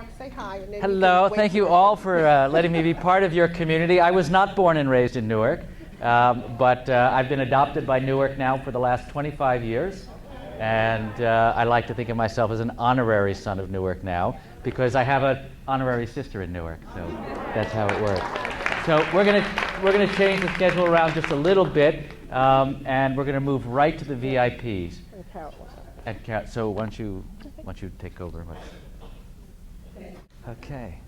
Newark. Say hi. And then Hello. Thank you all for letting me be part of your community. I was not born and raised in Newark, but I've been adopted by Newark now for the last 25 years. And I like to think of myself as an honorary son of Newark now, because I have an honorary sister in Newark. So that's how it works. So we're gonna change the schedule around just a little bit, and we're gonna move right to the VIPs. And Carol, so why don't you take over? Okay.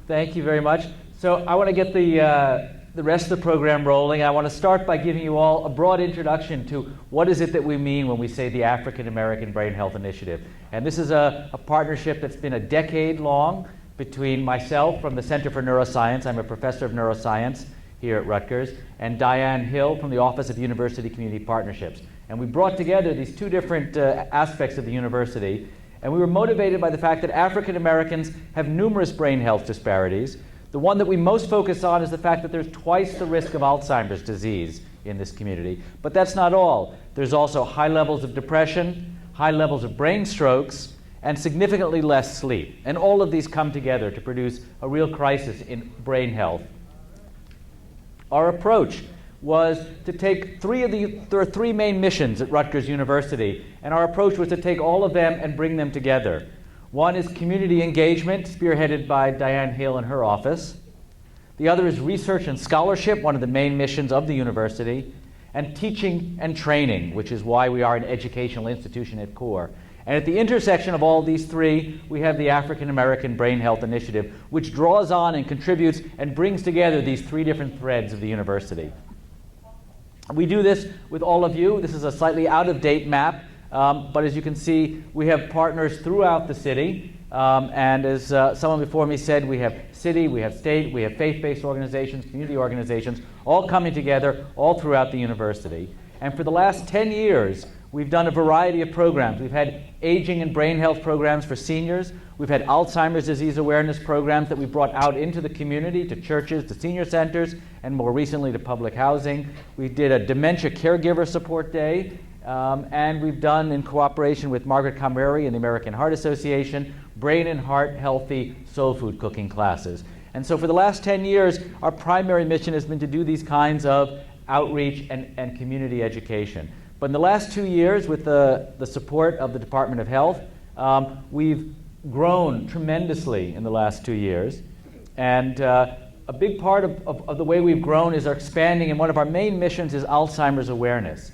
Thank you very much. So I want to get the rest of the program rolling. I want to start by giving you all a broad introduction to what is it that we mean when we say the African American Brain Health Initiative. And this is a partnership that's been a decade long between myself from the Center for Neuroscience. I'm a professor of neuroscience here at Rutgers, and Diane Hill from the Office of University Community Partnerships. And we brought together these two different aspects of the university, and we were motivated by the fact that African Americans have numerous brain health disparities. The one that we most focus on is the fact that there's twice the risk of Alzheimer's disease in this community. But that's not all. There's also high levels of depression, high levels of brain strokes, and significantly less sleep. And all of these come together to produce a real crisis in brain health. Our approach was to take there are three main missions at Rutgers University, and our approach was to take all of them and bring them together. One is community engagement, spearheaded by Diane Hill and her office. The other is research and scholarship, one of the main missions of the university, and teaching and training, which is why we are an educational institution at core. And at the intersection of all these three, we have the African American Brain Health Initiative, which draws on and contributes and brings together these three different threads of the university. We do this with all of you. This is a slightly out-of-date map, but as you can see, we have partners throughout the city. And as someone before me said, we have city, we have state, we have faith-based organizations, community organizations, all coming together all throughout the university. And for the last 10 years, we've done a variety of programs. We've had aging and brain health programs for seniors. We've had Alzheimer's disease awareness programs that we brought out into the community, to churches, to senior centers, and more recently to public housing. We did a dementia caregiver support day, and we've done, in cooperation with Margaret Camreri and the American Heart Association, brain and heart healthy soul food cooking classes. And so for the last 10 years, our primary mission has been to do these kinds of outreach and community education. But in the last 2 years, with the support of the Department of Health, we've grown tremendously in the last 2 years. And a big part of the way we've grown is our expanding, and one of our main missions is Alzheimer's awareness.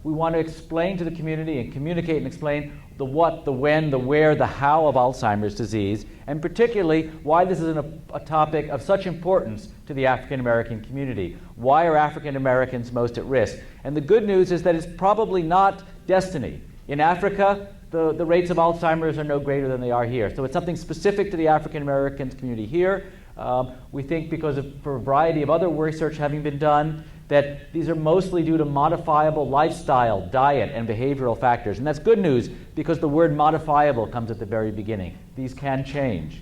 We want to explain to the community and communicate and explain the what, the when, the where, the how of Alzheimer's disease, and particularly why this is a topic of such importance to the African American community. Why are African Americans most at risk? And the good news is that it's probably not destiny. In Africa, the rates of Alzheimer's are no greater than they are here. So it's something specific to the African American community here. We think for a variety of other research having been done, that these are mostly due to modifiable lifestyle, diet, and behavioral factors. And that's good news, because the word modifiable comes at the very beginning. These can change.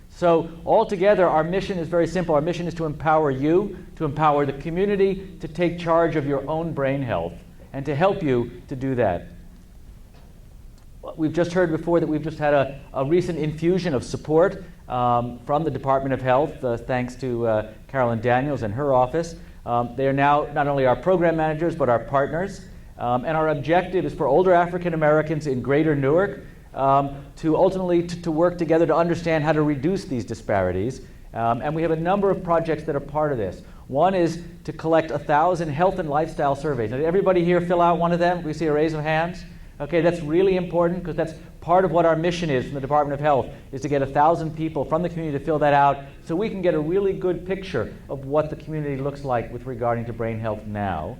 So altogether, our mission is very simple. Our mission is to empower you, to empower the community to take charge of your own brain health, and to help you to do that. We've just heard before that we've just had a recent infusion of support from the Department of Health, thanks to Carolyn Daniels and her office. They are now not only our program managers, but our partners. And our objective is for older African Americans in Greater Newark to ultimately to work together to understand how to reduce these disparities. And we have a number of projects that are part of this. One is to collect 1,000 health and lifestyle surveys. Now, did everybody here fill out one of them? We see a raise of hands. Okay, that's really important, because that's part of what our mission is from the Department of Health, is to get 1,000 people from the community to fill that out so we can get a really good picture of what the community looks like with regarding to brain health now.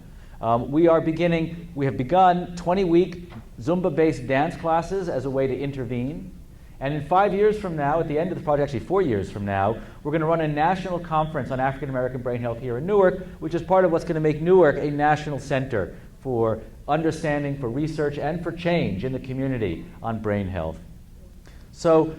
We have begun 20-week Zumba-based dance classes as a way to intervene. And in 5 years from now, at the end of the project, actually 4 years from now, we're going to run a national conference on African American brain health here in Newark, which is part of what's going to make Newark a national center for understanding, for research, and for change in the community on brain health. So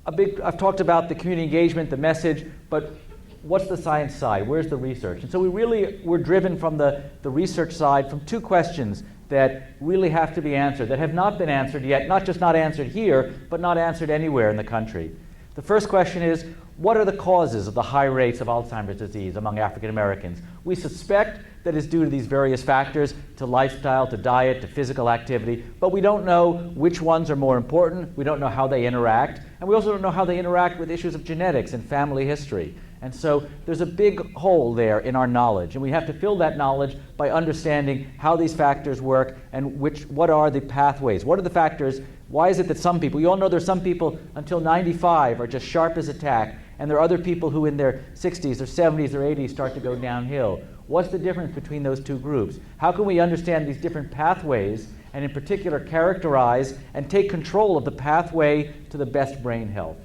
I've talked about the community engagement, the message, but what's the science side? Where's the research? And so we're driven from the research side from two questions that really have to be answered, that have not been answered yet, not just not answered here, but not answered anywhere in the country. The first question is, what are the causes of the high rates of Alzheimer's disease among African Americans? We suspect that it's due to these various factors, to lifestyle, to diet, to physical activity, but we don't know which ones are more important, we don't know how they interact, and we also don't know how they interact with issues of genetics and family history. And so there's a big hole there in our knowledge, and we have to fill that knowledge by understanding how these factors work and what are the pathways. What are the factors? Why is it that some people, you all know there's some people until 95 are just sharp as a tack, and there are other people who in their 60s or 70s or 80s start to go downhill. What's the difference between those two groups? How can we understand these different pathways and in particular characterize and take control of the pathway to the best brain health?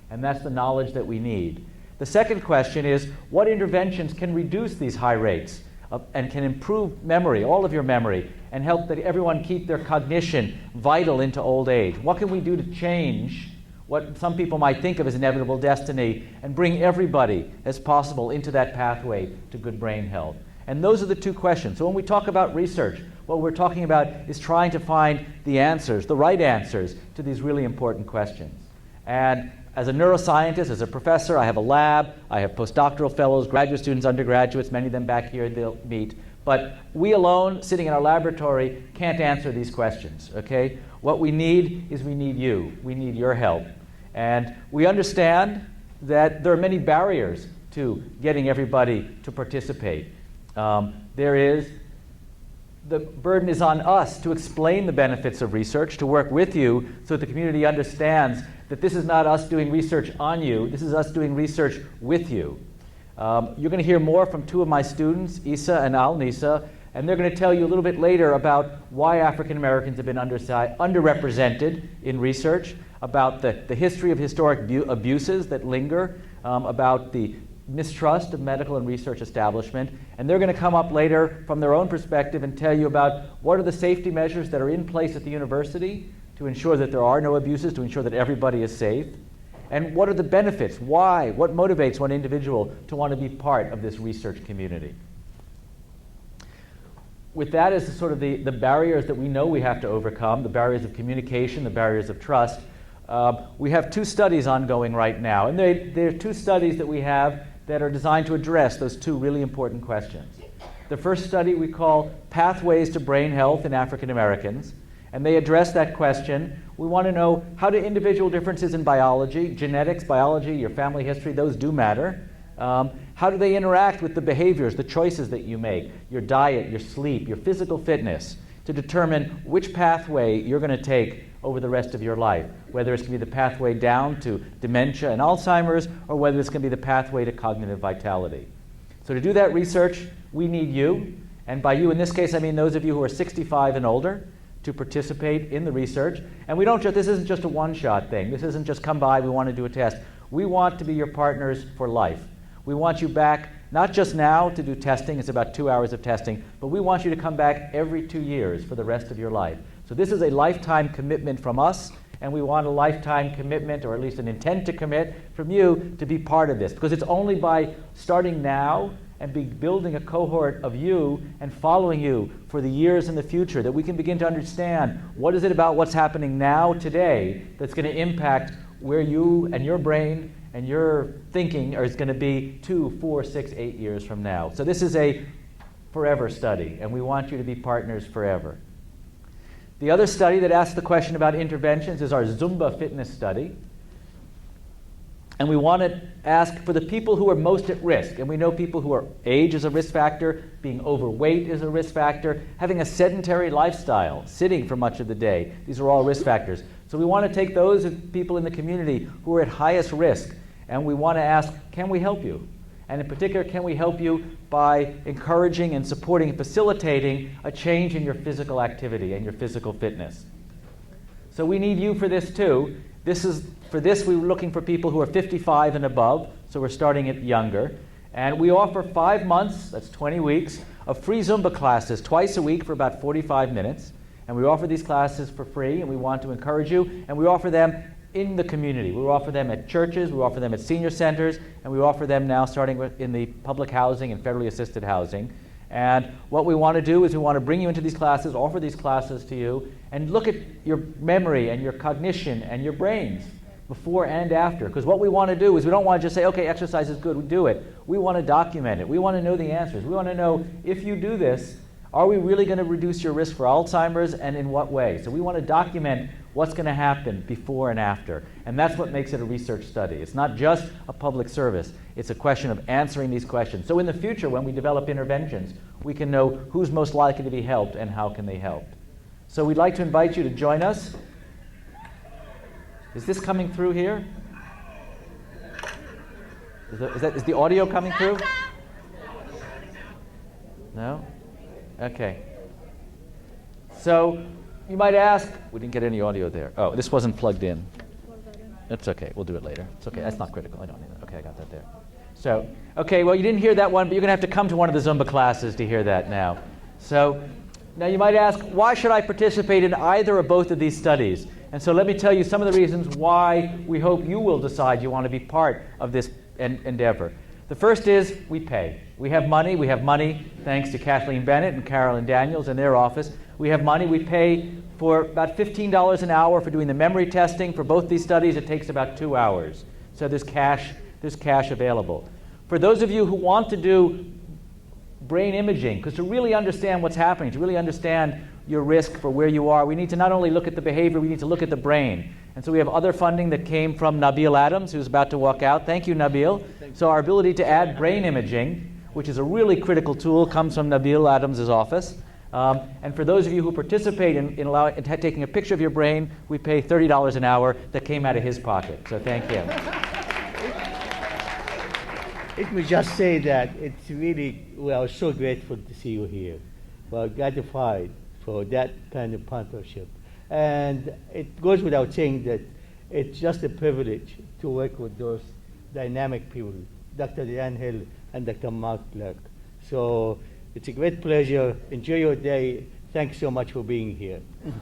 And that's the knowledge that we need. The second question is, what interventions can reduce these high rates and can improve memory, all of your memory, and help that everyone keep their cognition vital into old age? What can we do to change what some people might think of as inevitable destiny and bring everybody as possible into that pathway to good brain health? And those are the two questions. So when we talk about research, what we're talking about is trying to find the answers, the right answers to these really important questions. And as a neuroscientist, as a professor, I have a lab, I have postdoctoral fellows, graduate students, undergraduates, many of them back here they'll meet. But we alone, sitting in our laboratory, can't answer these questions, okay? What we need is we need you. We need your help. And we understand that there are many barriers to getting everybody to participate. The burden is on us to explain the benefits of research, to work with you so that the community understands that this is not us doing research on you, this is us doing research with you. You're going to hear more from two of my students, Isa and Al-Nisa, and they're going to tell you a little bit later about why African Americans have been underrepresented in research, about the history of historic abuses that linger, about the mistrust of medical and research establishment, and they're going to come up later from their own perspective and tell you about what are the safety measures that are in place at the university to ensure that there are no abuses, to ensure that everybody is safe, and what are the benefits, why, what motivates one individual to want to be part of this research community. With that as sort of the barriers that we know we have to overcome, the barriers of communication, the barriers of trust, we have two studies ongoing right now, and there are two studies that we have that are designed to address those two really important questions. The first study we call Pathways to Brain Health in African Americans, and they address that question. We want to know, how do individual differences in biology, genetics, biology, your family history, those do matter. How do they interact with the behaviors, the choices that you make, your diet, your sleep, your physical fitness, to determine which pathway you're going to take over the rest of your life, whether it's going to be the pathway down to dementia and Alzheimer's, or whether it's going to be the pathway to cognitive vitality. So to do that research, we need you, and by you in this case I mean those of you who are 65 and older, to participate in the research. And we don't just, this isn't just a one-shot thing. This isn't just come by, we want to do a test. We want to be your partners for life. We want you back, not just now to do testing, it's about 2 hours of testing, but we want you to come back every 2 years for the rest of your life. So this is a lifetime commitment from us, and we want a lifetime commitment, or at least an intent to commit from you to be part of this. Because it's only by starting now and building a cohort of you and following you for the years in the future that we can begin to understand what is it about what's happening now, today, that's going to impact where you and your brain and your thinking is going to be 2, 4, 6, 8 years from now. So this is a forever study, and we want you to be partners forever. The other study that asks the question about interventions is our Zumba fitness study. And we want to ask for the people who are most at risk. And we know people who are age is a risk factor, being overweight is a risk factor, having a sedentary lifestyle, sitting for much of the day. These are all risk factors. So we want to take those people in the community who are at highest risk, and we want to ask, can we help you? And in particular, can we help you by encouraging and supporting and facilitating a change in your physical activity and your physical fitness? So we need you for this too. For this, we were looking for people who are 55 and above, so we're starting it younger. And we offer 5 months, that's 20 weeks, of free Zumba classes twice a week for about 45 minutes. And we offer these classes for free, and we want to encourage you. And we offer them in the community. We offer them at churches, we offer them at senior centers, and we offer them now starting in the public housing and federally assisted housing. And what we want to do is we want to bring you into these classes, offer these classes to you, and look at your memory and your cognition and your brains before and after. Because what we want to do is we don't want to just say, okay, exercise is good, we do it. We want to document it. We want to know the answers. We want to know, if you do this, are we really going to reduce your risk for Alzheimer's, and in what way? So we want to document what's going to happen before and after. And that's what makes it a research study. It's not just a public service. It's a question of answering these questions. So in the future, when we develop interventions, we can know who's most likely to be helped and how can they help. So we'd like to invite you to join us. Is this coming through here? Is the audio coming through? No? Okay. So you might ask, we didn't get any audio there. Oh, this wasn't plugged in. That's okay. We'll do it later. It's okay. That's not critical. I don't need that. Okay, I got that there. So, okay, well, you didn't hear that one, but you're going to have to come to one of the Zumba classes to hear that now. So now you might ask, why should I participate in either or both of these studies? And so let me tell you some of the reasons why we hope you will decide you want to be part of this endeavor. The first is we pay. We have money thanks to Kathleen Bennett and Carolyn Daniels in their office. We have money. We pay for about $15 an hour for doing the memory testing. For both these studies, it takes about 2 hours. So there's cash available. For those of you who want to do brain imaging, because to really understand what's happening, to really understand your risk for where you are, we need to not only look at the behavior, we need to look at the brain. And so we have other funding that came from Nabil Adams, who's about to walk out. Thank you, Nabil. So our ability to add brain imaging, which is a really critical tool, comes from Nabil Adams' office. And for those of you who participate in taking a picture of your brain, we pay $30 an hour. That came out of his pocket. So thank him. Let me just say that it's really, we are so grateful to see you here. We're gratified for that kind of partnership. And it goes without saying that it's just a privilege to work with those dynamic people, Dr. Diane Hill and Dr. Mark Gluck. So it's a great pleasure. Enjoy your day. Thanks so much for being here.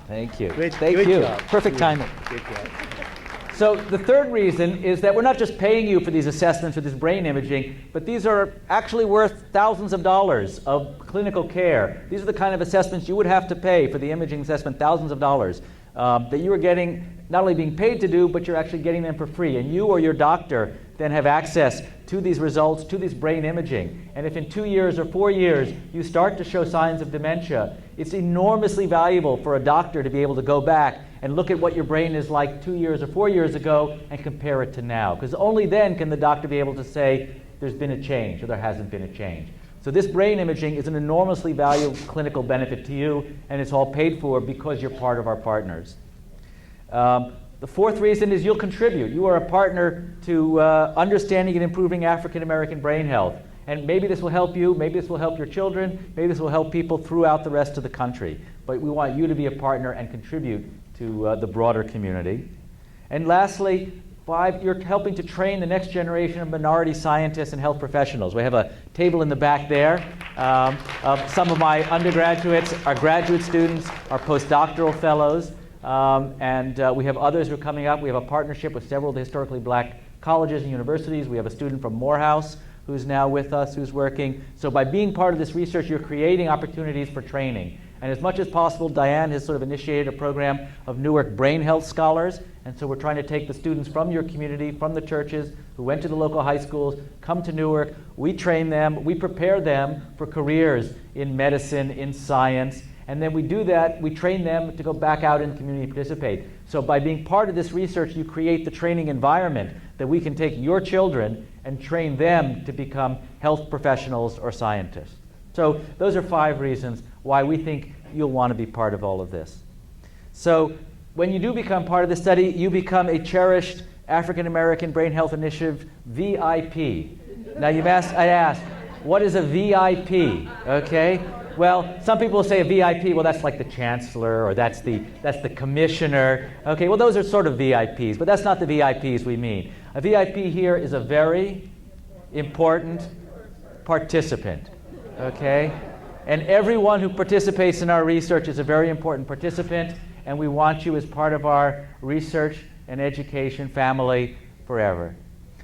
Thank you. Great Job. Perfect timing. Great job. So the third reason is that we're not just paying you for these assessments or this brain imaging, but these are actually worth thousands of dollars of clinical care. These are the kind of assessments you would have to pay for the imaging assessment, thousands of dollars, that you are getting, not only being paid to do, but you're actually getting them for free. And you or your doctor then have access to these results, to this brain imaging. And if in 2 years or 4 years you start to show signs of dementia, it's enormously valuable for a doctor to be able to go back and look at what your brain is like 2 years or 4 years ago and compare it to now. Because only then can the doctor be able to say there's been a change or there hasn't been a change. So this brain imaging is an enormously valuable clinical benefit to you, and it's all paid for because you're part of our partners. The fourth reason is you'll contribute. You are a partner to understanding and improving African American brain health. And maybe this will help you, maybe this will help your children, maybe this will help people throughout the rest of the country. But we want you to be a partner and contribute to the broader community. And lastly, 5, you're helping to train the next generation of minority scientists and health professionals. We have a table in the back there of some of my undergraduates, our graduate students, our postdoctoral fellows, and we have others who are coming up. We have a partnership with several of the historically black colleges and universities. We have a student from Morehouse who's now with us, who's working. So by being part of this research, you're creating opportunities for training. And as much as possible, Diane has sort of initiated a program of Newark brain health scholars. And so we're trying to take the students from your community, from the churches, who went to the local high schools, come to Newark. We train them, we prepare them for careers in medicine, in science. And then we do that, we train them to go back out in the community and participate. So by being part of this research, you create the training environment that we can take your children and train them to become health professionals or scientists. So those are 5 reasons why we think you'll want to be part of all of this. So when you do become part of the study, you become a cherished African American Brain Health Initiative VIP. Now I ask, what is a VIP? Okay? Well, some people say a VIP, well, that's like the chancellor, or that's the commissioner. Okay, well, those are sort of VIPs, but that's not the VIPs we mean. A VIP here is a very important participant, okay? And everyone who participates in our research is a very important participant, and we want you as part of our research and education family forever.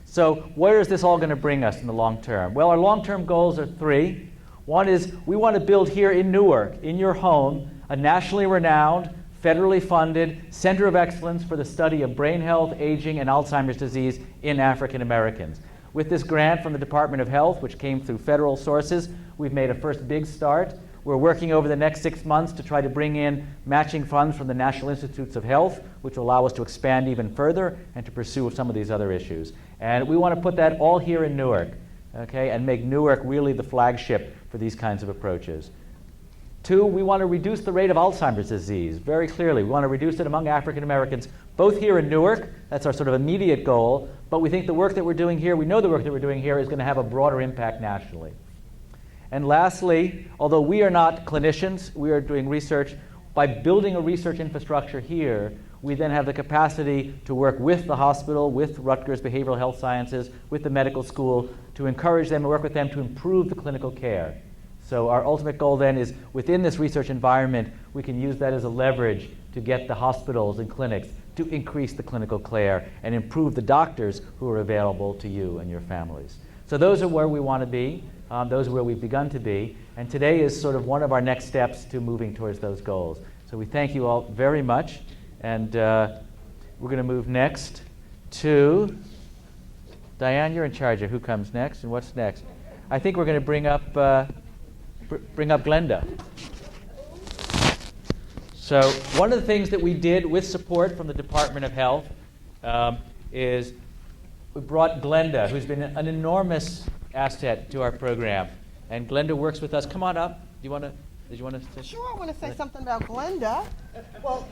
So where is this all going to bring us in the long term? Well, our long-term goals are 3. One is we want to build here in Newark, in your home, a nationally renowned, federally funded center of excellence for the study of brain health, aging, and Alzheimer's disease in African Americans. With this grant from the Department of Health, which came through federal sources, we've made a first big start. We're working over the next 6 months to try to bring in matching funds from the National Institutes of Health, which will allow us to expand even further and to pursue some of these other issues. And we want to put that all here in Newark, okay, and make Newark really the flagship for these kinds of approaches. 2, we want to reduce the rate of Alzheimer's disease very clearly. We want to reduce it among African Americans, both here in Newark. That's our sort of immediate goal. But we think the work that we're doing here, we know the work that we're doing here is going to have a broader impact nationally. And lastly, although we are not clinicians, we are doing research. By building a research infrastructure here, we then have the capacity to work with the hospital, with Rutgers Behavioral Health Sciences, with the medical school, to encourage them and work with them to improve the clinical care. So our ultimate goal then is within this research environment, we can use that as a leverage to get the hospitals and clinics to increase the clinical care and improve the doctors who are available to you and your families. So those are where we want to be. Those are where we've begun to be. And today is sort of one of our next steps to moving towards those goals. So we thank you all very much. And we're going to move next to Diane. You're in charge of who comes next and what's next. I think we're going to bring up Glenda. So one of the things that we did with support from the Department of Health is we brought Glenda, who's been an enormous asset to our program. And Glenda works with us. Come on up. Did you want to say? Sure, I want to say something about Glenda. Well,